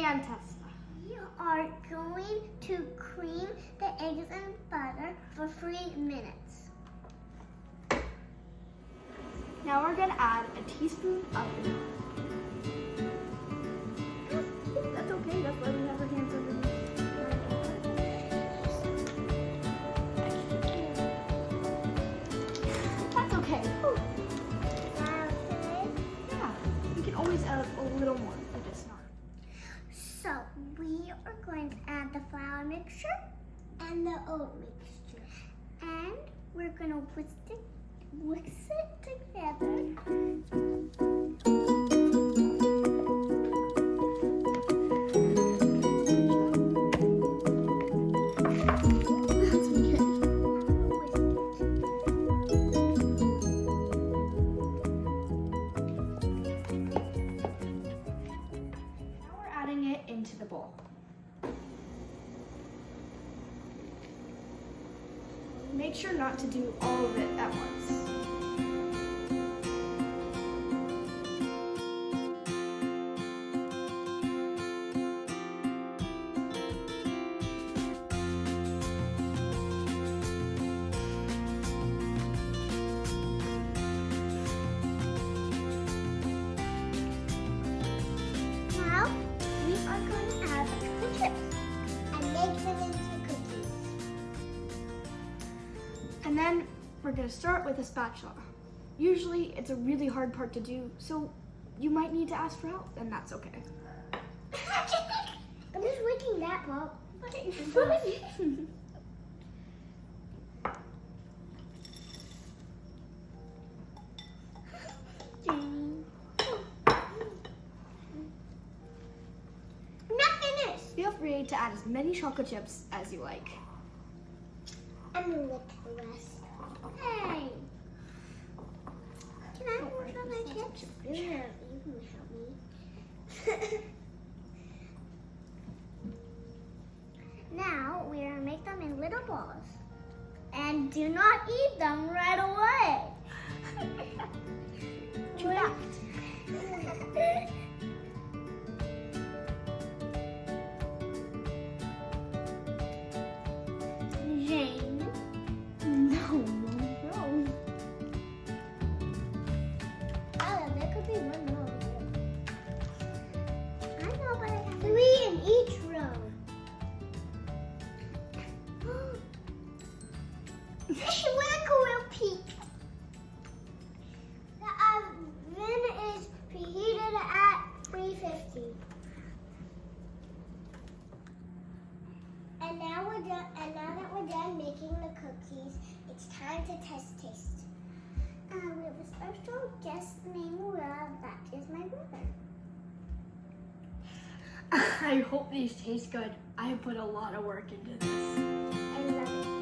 and Tessa. We are going to cream the eggs and butter for 3 minutes. Now we're going to add a teaspoon of vanilla. That's okay, that's why we have our hands underneath. That's okay. Ooh. Okay. Yeah, we can always add a little more if it's not. So we are going to add the flour mixture and the oat mixture. And we're going to whisk it together. Into the bowl. Make sure not to do all of it at once. Now, we are going to add the chips and make them into cookies. And then we're going to start with a spatula. Usually it's a really hard part to do, so you might need to ask for help, and that's okay. I'm just wicking that part. Not finished. Feel free to add as many chocolate chips as you like. I'm gonna lick the rest. Hey! Can I work on my chips? Yeah, you can help me. Now we are gonna make them in little balls. And do not eat them right away. True fact. Jane. No. Oh, there could be one more. I know, but I have 3 in each row. When will peak? The oven is preheated at 350. And now we're done. And now that we're done making the cookies, it's time to taste. We have a special guest named Will. That is my brother. I hope these taste good. I put a lot of work into this. I love it.